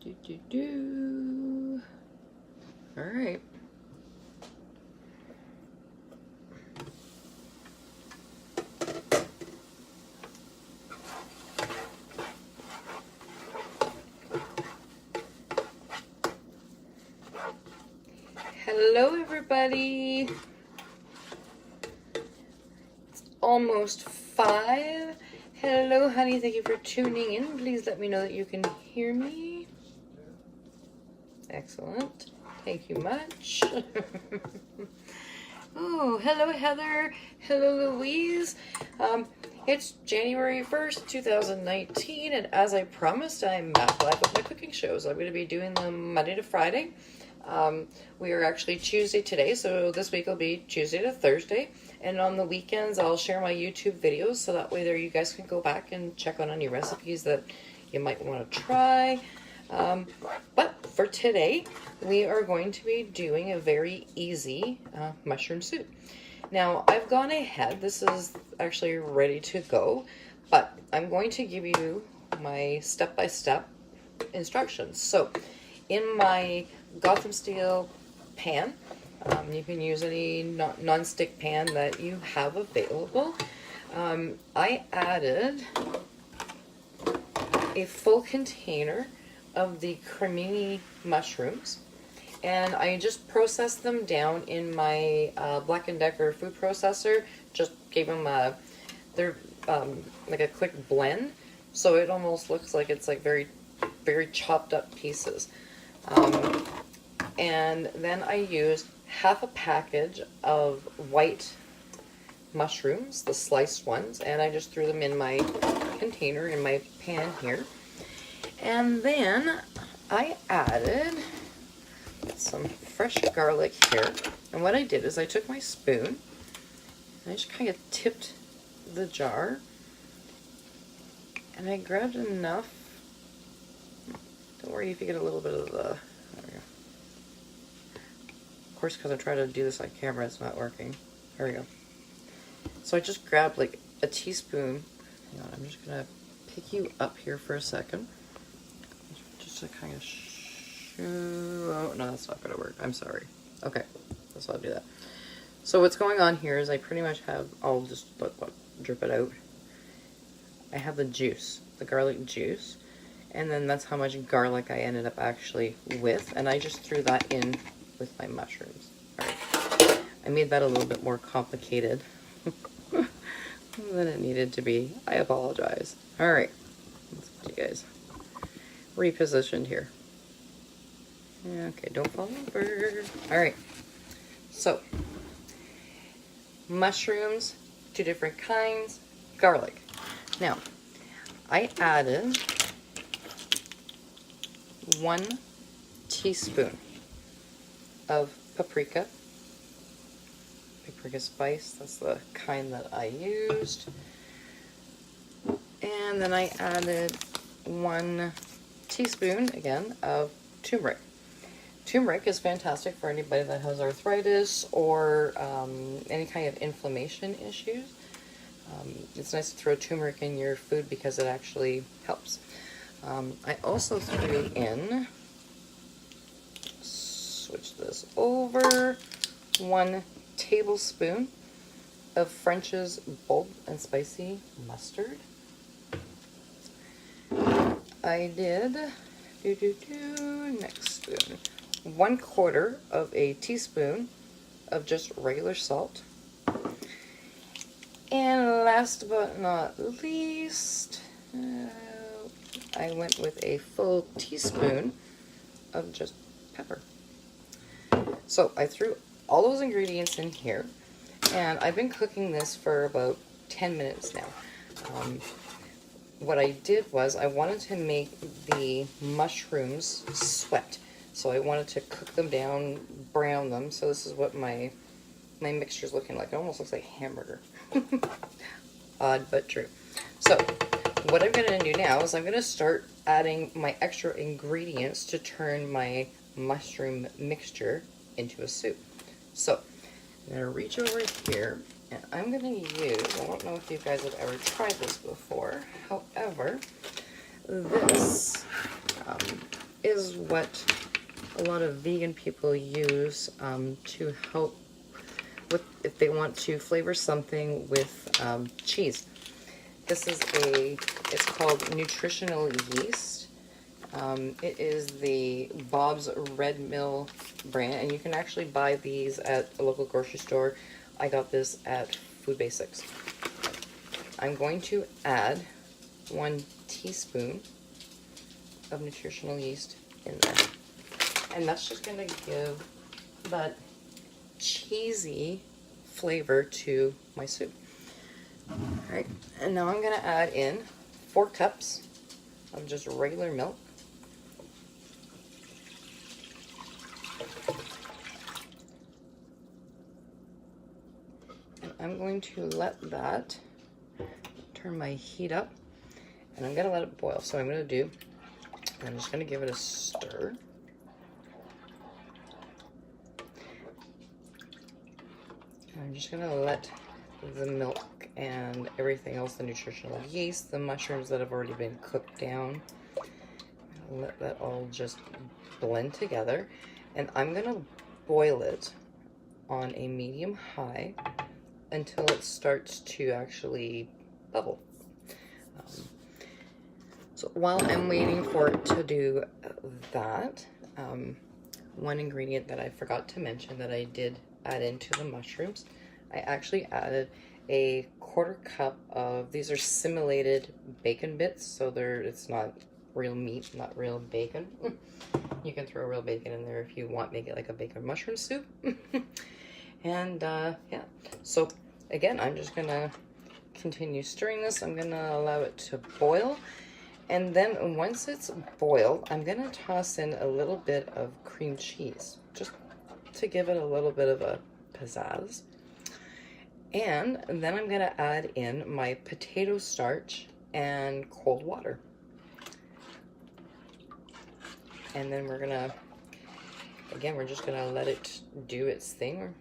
All right. Hello, everybody. It's almost 5. Hello, honey. Thank you for tuning in. Please let me know that you can hear me. Excellent. Thank you much. Oh, hello, Heather. Hello, Louise. It's January 1st, 2019, and as I promised, I'm back live with my cooking shows. I'm going to be doing them Monday to Friday. We are actually Tuesday today, so this week will be Tuesday to Thursday. And on the weekends, I'll share my YouTube videos, so that way there you guys can go back and check on any recipes that you might want to try. But for today, we are going to be doing a very easy mushroom soup. Now, I've gone ahead. This is actually ready to go, but I'm going to give you my step-by-step instructions. So, in my Gotham steel pan, you can use any non-stick pan that you have available. I added a full container of the cremini mushrooms, and I just processed them down in my Black & Decker food processor. Just gave them they're like a quick blend, so it almost looks like it's like very chopped up pieces. And then I used half a package of white mushrooms, the sliced ones, and I just threw them in my container in my pan here. And then I added some fresh garlic here. And what I did is I took my spoon and I just kind of tipped the jar. And I grabbed enough. Don't worry if you get a little bit of the... There we go. Of course, because I tried to do this on camera, it's not working. There we go. So I just grabbed like a teaspoon. Hang on, I'm just going to pick you up here for a second. To kind of show... Oh, no, that's not going to work. I'm sorry. Okay, so I'll do that. So what's going on here is I pretty much have... I'll just drip it out. I have the juice, the garlic juice, and then that's how much garlic I ended up actually with, and I just threw that in with my mushrooms. All right. I made that a little bit more complicated than it needed to be. I apologize. All right, let's put you guys repositioned here. Okay, don't fall over. All right, so mushrooms, 2 different kinds, garlic. Now, I added 1 teaspoon of paprika spice. That's the kind that I used. And then I added 1 teaspoon, again, of turmeric. Turmeric is fantastic for anybody that has arthritis or any kind of inflammation issues. It's nice to throw turmeric in your food because it actually helps. I also threw in, switch this over, 1 tablespoon of French's Bold and Spicy mustard. I did, next spoon, 1/4 of a teaspoon of just regular salt. And last but not least, I went with a full teaspoon of just pepper. So I threw all those ingredients in here, and I've been cooking this for about 10 minutes now. What I did was I wanted to make the mushrooms sweat. So I wanted to cook them down, brown them. So this is what my mixture is looking like. It almost looks like hamburger. Odd but true. So what I'm going to do now is I'm going to start adding my extra ingredients to turn my mushroom mixture into a soup. So I'm going to reach over here, and I'm going to use, I don't know if you guys have ever tried this before, however, this is what a lot of vegan people use to help with if they want to flavor something with cheese. This is it's called Nutritional Yeast. It is the Bob's Red Mill brand, and you can actually buy these at a local grocery store. I got this at Food Basics. I'm going to add 1 teaspoon of nutritional yeast in there. And that's just going to give that cheesy flavor to my soup. Alright, and now I'm going to add in 4 cups of just regular milk. And I'm going to let that turn my heat up, and I'm going to let it boil. So what I'm going to do, I'm just going to give it a stir. I'm just going to let the milk and everything else, the nutritional yeast, the mushrooms that have already been cooked down, let that all just blend together. And I'm going to boil it on a medium high until it starts to actually bubble. So while I'm waiting for it to do that, one ingredient that I forgot to mention that I did add into the mushrooms, I actually added a 1/4 cup of, these are simulated bacon bits, so it's not real meat, not real bacon. You can throw real bacon in there if you want, make it like a bacon mushroom soup. And yeah, so again, I'm just gonna continue stirring this. I'm gonna allow it to boil, and then once it's boiled, I'm gonna toss in a little bit of cream cheese, just to give it a little bit of a pizzazz. And then I'm gonna add in my potato starch and cold water. And then we're gonna, again, we're just gonna let it do its thing.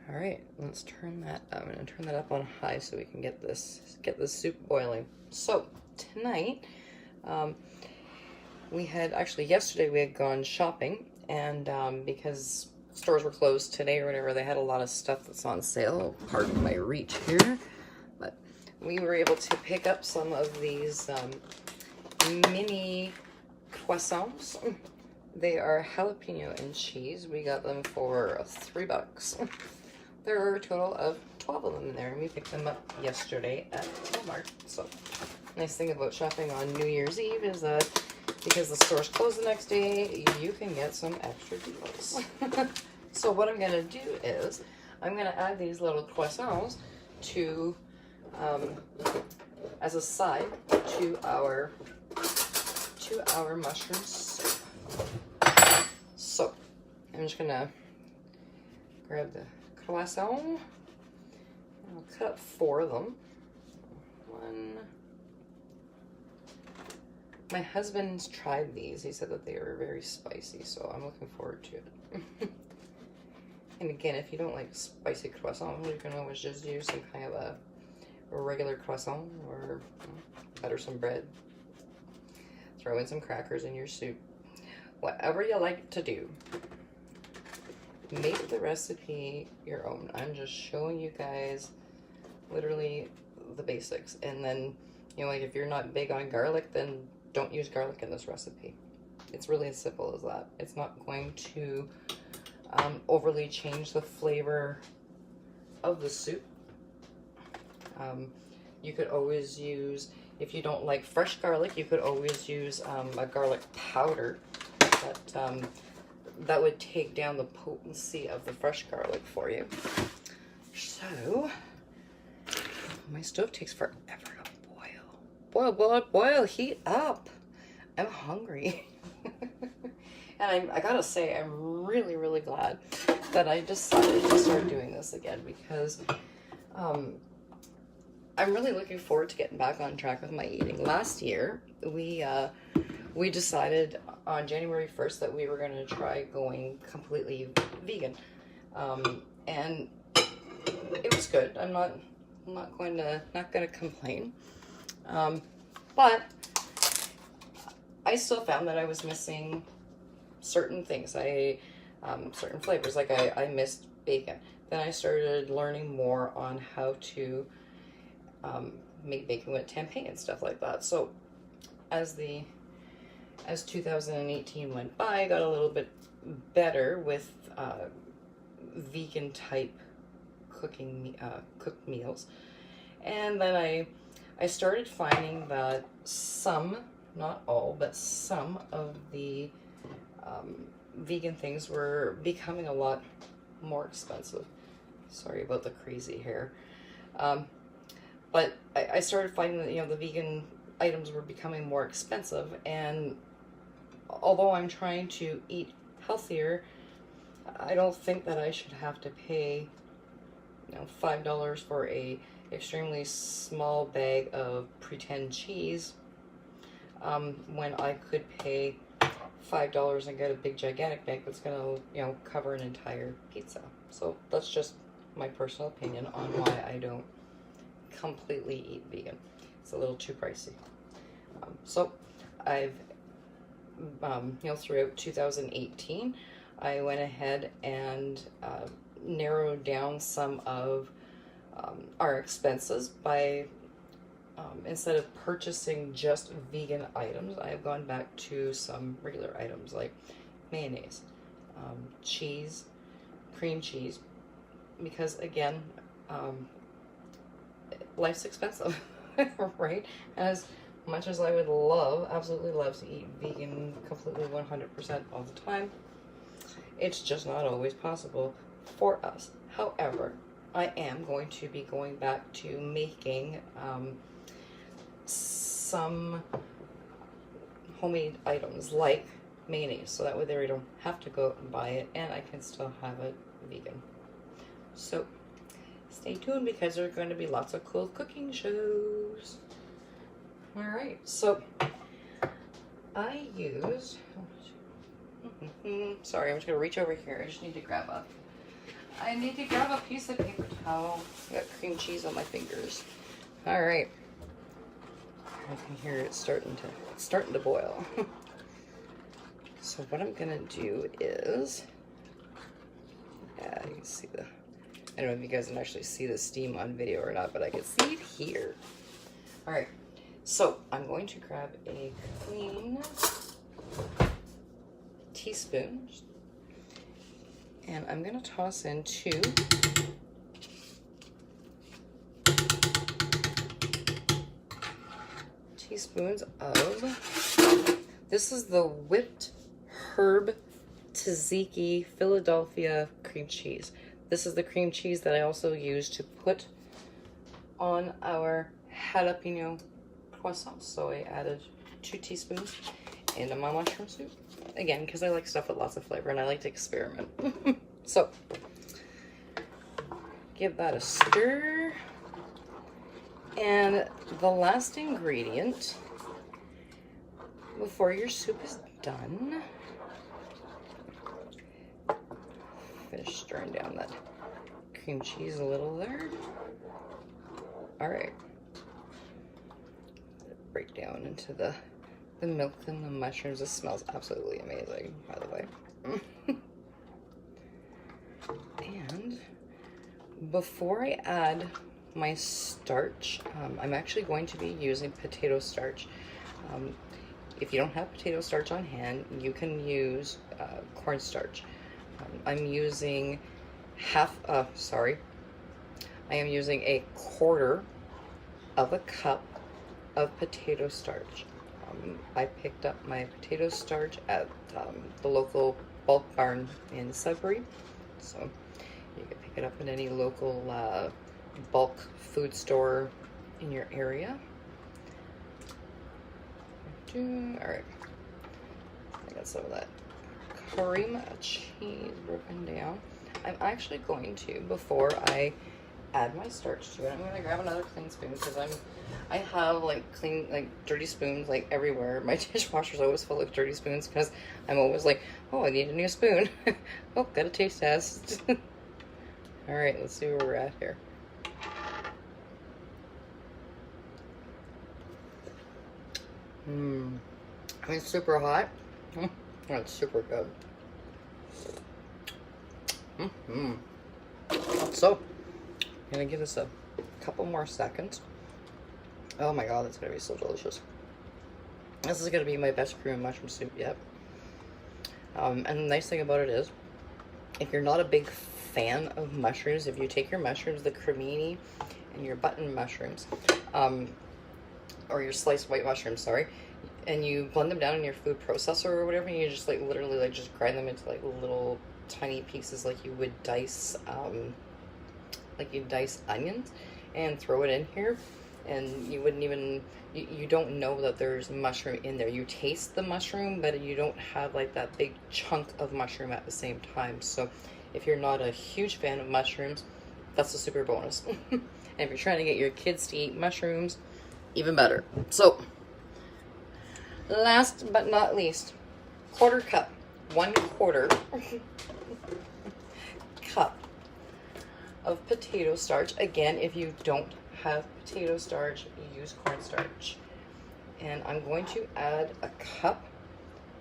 All right, let's turn that up. I'm gonna turn that up on high so we can get this soup boiling. So tonight, yesterday we had gone shopping, and because stores were closed today or whatever, they had a lot of stuff that's on sale. Pardon my reach here, but we were able to pick up some of these mini croissants. They are jalapeno and cheese. We got them for $3. There are a total of 12 of them in there, and we picked them up yesterday at Walmart. So, nice thing about shopping on New Year's Eve is that because the store's closed the next day, you can get some extra deals. So what I'm gonna do is, I'm gonna add these little croissants to, as a side to our mushroom soup. So, I'm just gonna grab the croissant, and I'll cut up 4 of them. One. My husband's tried these. He said that they were very spicy, so I'm looking forward to it. And again, if you don't like spicy croissant, you can always just use some kind of a regular croissant, or butter some bread. Throw in some crackers in your soup. Whatever you like to do. Make the recipe your own. I'm just showing you guys literally the basics. And then, you know, like if you're not big on garlic, then don't use garlic in this recipe. It's really as simple as that. It's not going to overly change the flavor of the soup. You could always use, if you don't like fresh garlic, you could always use a garlic powder that would take down the potency of the fresh garlic for you. So, my stove takes forever to boil. Boil, boil, boil, heat up. I'm hungry. And I gotta say, I'm really, really glad that I decided to start doing this again, because I'm really looking forward to getting back on track with my eating. Last year, we decided on January 1st that we were going to try going completely vegan, and it was good. I'm not going to complain, but I still found that I was missing certain things. Certain flavors, like I missed bacon. Then I started learning more on how to make bacon with tempeh and stuff like that. So as 2018 went by, I got a little bit better with vegan type cooked meals, and then I started finding that some, not all, but some of the vegan things were becoming a lot more expensive. Sorry about the crazy hair. But I started finding that, the vegan items were becoming more expensive, and although I'm trying to eat healthier, I don't think that I should have to pay, $5 for a extremely small bag of pretend cheese, when I could pay $5 and get a big gigantic bag that's gonna, cover an entire pizza. So that's just my personal opinion on why I don't completely eat vegan. It's a little too pricey. So I've, throughout 2018, I went ahead and narrowed down some of our expenses by, instead of purchasing just vegan items, I have gone back to some regular items like mayonnaise, cheese, cream cheese, because again, life's expensive, right? As much as I would absolutely love to eat vegan completely 100% all the time, it's just not always possible for us. However, I am going to be going back to making some homemade items like mayonnaise, so that way they don't have to go out and buy it, and I can still have it vegan. So stay tuned, because there are going to be lots of cool cooking shows. Alright, so I used, sorry, I'm just going to reach over here. I just need to grab a piece of paper towel. I got cream cheese on my fingers. Alright. I can hear it starting to boil. So what I'm going to do is, you can see I don't know if you guys can actually see the steam on video or not, but I can see it here. Alright, so I'm going to grab a clean teaspoon, and I'm going to toss in 2 teaspoons of, this is the whipped herb tzatziki Philadelphia cream cheese. This is the cream cheese that I also use to put on our jalapeno croissants. So I added 2 teaspoons into my mushroom soup. Again, because I like stuff with lots of flavor and I like to experiment. So, give that a stir. And the last ingredient before your soup is done, finish stirring down that cream cheese a little there. Alright. Break down into the milk and the mushrooms. This smells absolutely amazing, by the way. And before I add my starch, I'm actually going to be using potato starch. If you don't have potato starch on hand, you can use cornstarch. I'm using I am using a quarter of a cup of potato starch. I picked up my potato starch at the local bulk barn in Sudbury, so you can pick it up in any local bulk food store in your area. Alright, I got some of that cream cheese broken down. I'm actually going to, before I add my starch to it, I'm going to grab another clean spoon, because I have dirty spoons everywhere. My dishwasher's always full of dirty spoons, because I'm always like, oh, I need a new spoon. Oh, got a taste test. Alright, let's see where we're at here. It's super hot. Mm, it's super good. So, I'm gonna give this a couple more seconds. Oh my god, that's gonna be so delicious. This is gonna be my best cream and mushroom soup yet. And the nice thing about it is, if you're not a big fan of mushrooms, if you take your mushrooms, the cremini and your button mushrooms, or your sliced white mushrooms, sorry, and you blend them down in your food processor or whatever, and you just like literally like just grind them into like little tiny pieces like you would dice onions, and throw it in here, and you wouldn't even, you don't know that there's mushroom in there. You taste the mushroom, but you don't have like that big chunk of mushroom at the same time. So if you're not a huge fan of mushrooms, that's a super bonus. And if you're trying to get your kids to eat mushrooms, even better. So last but not least, 1/4 cup, 1/4 cup of potato starch. Again, if you don't have potato starch, use cornstarch. And I'm going to add a cup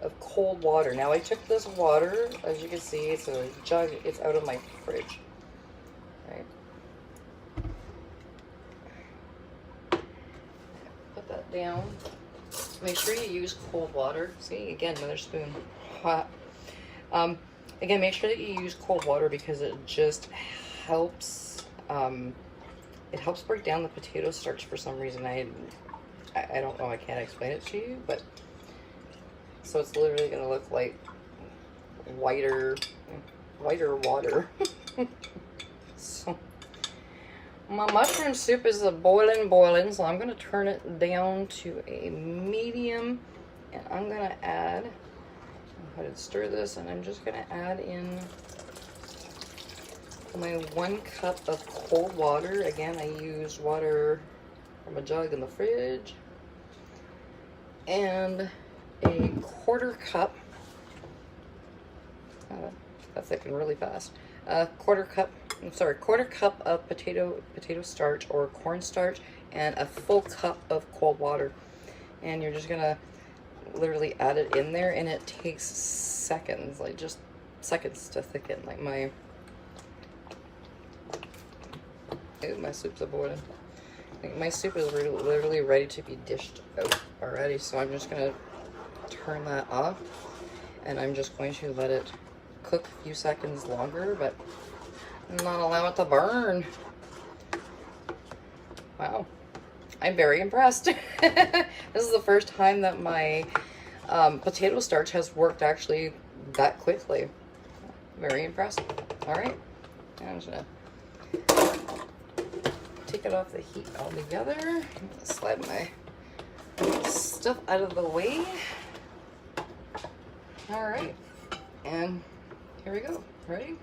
of cold water. Now I took this water, as you can see, it's a jug, it's out of my fridge. Right. Put that down. Make sure you use cold water. See, again, another spoon. Hot. Again, make sure that you use cold water because it just helps. It helps break down the potato starch for some reason. I don't know. I can't explain it to you, but so it's literally gonna look like whiter water. So my mushroom soup is boiling, so I'm gonna turn it down to a medium, and I'm gonna add. Go ahead and stir this, and I'm just gonna add in my 1 cup of cold water. Again, I use water from a jug in the fridge, and a 1/4 cup. That's thickened really fast. 1/4 cup. I'm sorry, 1/4 cup of potato starch or cornstarch, and a full cup of cold water. And you're just gonna literally add it in there, and it takes seconds, like just seconds to thicken. Like my soup's a boiling. Like my soup is literally ready to be dished out already, so I'm just gonna turn that off, and I'm just going to let it cook a few seconds longer, but not allow it to burn. Wow, I'm very impressed. This is the first time that my potato starch has worked actually that quickly. Very impressive. All right, I'm just gonna take it off the heat altogether. Slide my stuff out of the way. All right, and here we go. Ready?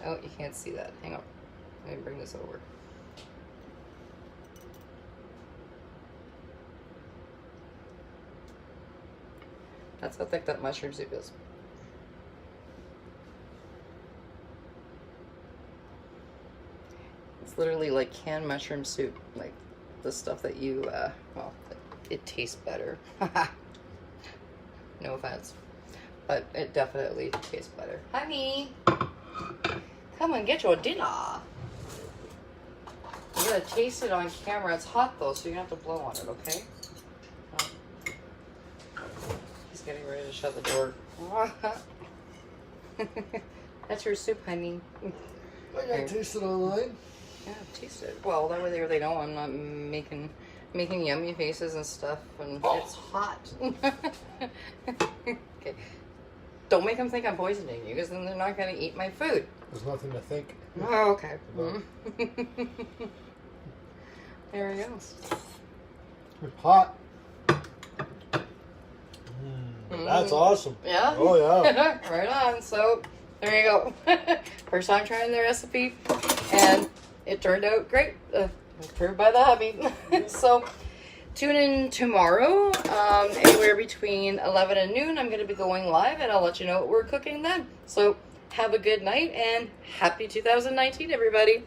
Oh, you can't see that. Hang on. Let me bring this over. That's how thick that mushroom soup is. It's literally like canned mushroom soup, like the stuff that you, well, it tastes better. No offense, but it definitely tastes better. Honey, come and get your dinner. You gotta taste it on camera. It's hot though, so you're gonna have to blow on it, okay? He's getting ready to shut the door. That's your soup, honey. I gotta taste it online. Yeah, taste it. Well, that way they know I'm not making yummy faces and stuff, and it's hot. Okay. Don't make them think I'm poisoning you, because then they're not going to eat my food. There's nothing to think. Oh, okay. There we go. It's hot. That's awesome. Yeah? Oh, yeah. Right on. So, there you go. First time trying the recipe, and it turned out great. Approved by the hubby. So, tune in tomorrow, anywhere between 11 and noon. I'm going to be going live, and I'll let you know what we're cooking then. So, have a good night, and happy 2019, everybody.